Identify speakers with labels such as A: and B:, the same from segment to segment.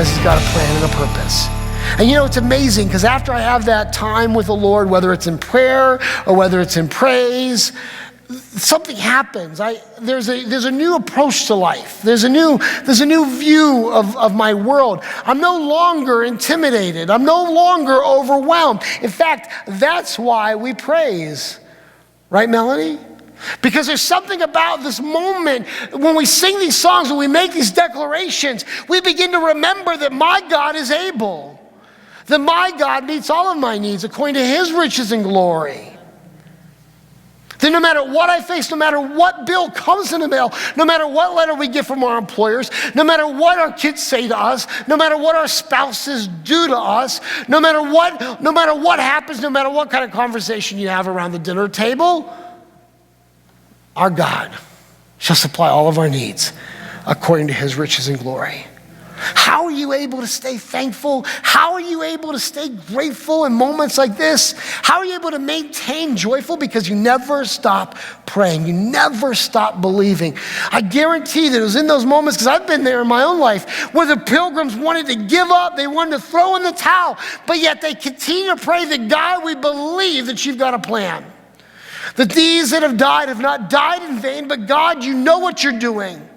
A: because he's got a plan and a purpose. And you know, it's amazing because after I have that time with the Lord, whether it's in prayer or whether it's in praise, something happens. There's a new approach to life. There's a new view of my world. I'm no longer intimidated. I'm no longer overwhelmed. In fact, that's why we praise. Right, Melanie? Because there's something about this moment when we sing these songs, when we make these declarations, we begin to remember that my God is able. That my God meets all of my needs according to his riches and glory. That no matter what I face, no matter what bill comes in the mail, no matter what letter we get from our employers, no matter what our kids say to us, no matter what our spouses do to us, no matter what happens, no matter what kind of conversation you have around the dinner table, our God shall supply all of our needs according to his riches and glory. How are you able to stay thankful? How are you able to stay grateful in moments like this? How are you able to maintain joyful? Because you never stop praying. You never stop believing. I guarantee that it was in those moments, because I've been there in my own life, where the pilgrims wanted to give up. They wanted to throw in the towel. But yet they continue to pray that, God, we believe that you've got a plan. That these that have died have not died in vain, but God, you know what you're doing.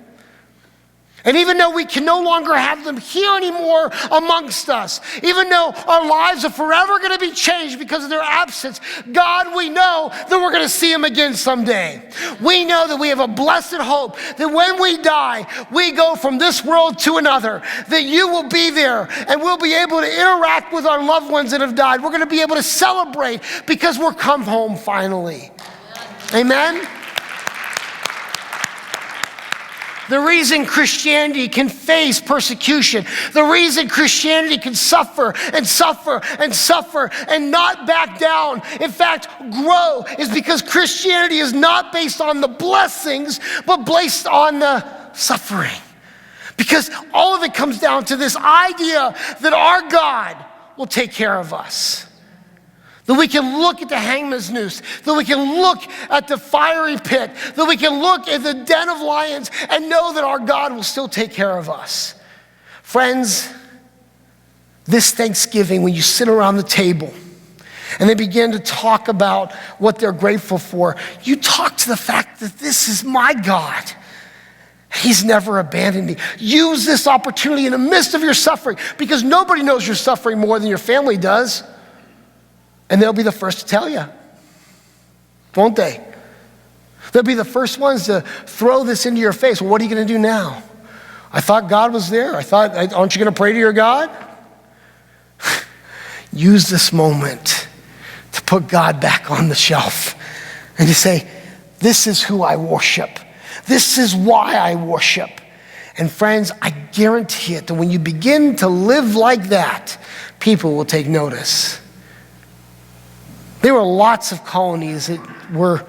A: And even though we can no longer have them here anymore amongst us, even though our lives are forever going to be changed because of their absence, God, we know that we're going to see them again someday. We know that we have a blessed hope that when we die, we go from this world to another, that you will be there and we'll be able to interact with our loved ones that have died. We're going to be able to celebrate because we're come home finally. Amen? The reason Christianity can face persecution, the reason Christianity can suffer and suffer and suffer and not back down, in fact, grow, is because Christianity is not based on the blessings, but based on the suffering. Because all of it comes down to this idea that our God will take care of us. That we can look at the hangman's noose, that we can look at the fiery pit, that we can look at the den of lions and know that our God will still take care of us. Friends, this Thanksgiving, when you sit around the table and they begin to talk about what they're grateful for, you talk to the fact that this is my God. He's never abandoned me. Use this opportunity in the midst of your suffering, because nobody knows you're suffering more than your family does. And they'll be the first to tell you, won't they? They'll be the first ones to throw this into your face. Well, what are you going to do now? I thought God was there. Aren't you going to pray to your God? Use this moment to put God back on the shelf and to say, this is who I worship. This is why I worship. And friends, I guarantee it that when you begin to live like that, people will take notice. There were lots of colonies that were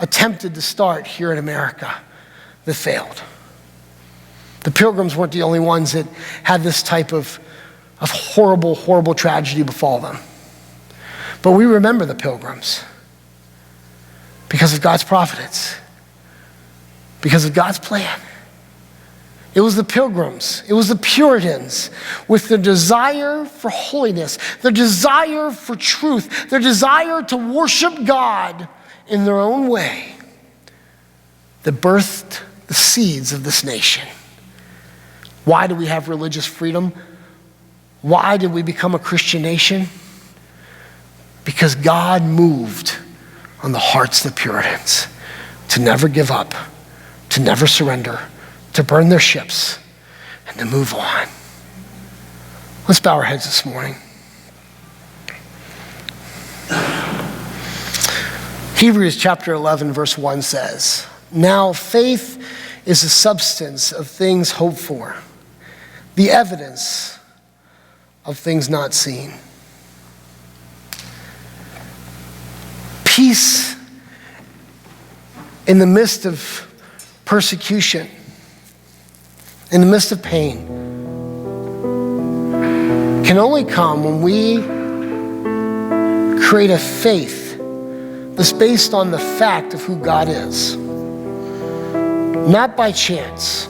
A: attempted to start here in America that failed. The Pilgrims weren't the only ones that had this type of horrible, horrible tragedy befall them. But we remember the Pilgrims because of God's providence, because of God's plan. It was the Pilgrims, it was the Puritans with their desire for holiness, their desire for truth, their desire to worship God in their own way that birthed the seeds of this nation. Why do we have religious freedom? Why did we become a Christian nation? Because God moved on the hearts of the Puritans to never give up, to never surrender, to burn their ships, and to move on. Let's bow our heads this morning. Hebrews chapter 11, verse 1 says, now faith is the substance of things hoped for, the evidence of things not seen. Peace in the midst of persecution, in the midst of pain, can only come when we create a faith that's based on the fact of who God is, not by chance.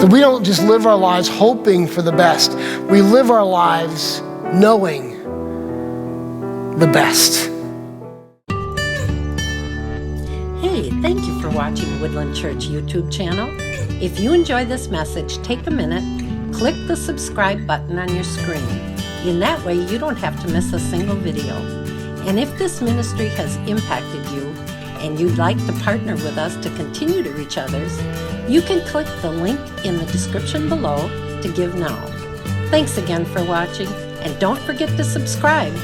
A: That we don't just live our lives hoping for the best. We live our lives knowing the best.
B: Hey, thank you for watching Woodland Church YouTube channel. If you enjoy this message, take a minute, click the subscribe button on your screen. In that way, you don't have to miss a single video. And if this ministry has impacted you and you'd like to partner with us to continue to reach others, you can click the link in the description below to give now. Thanks again for watching, and don't forget to subscribe.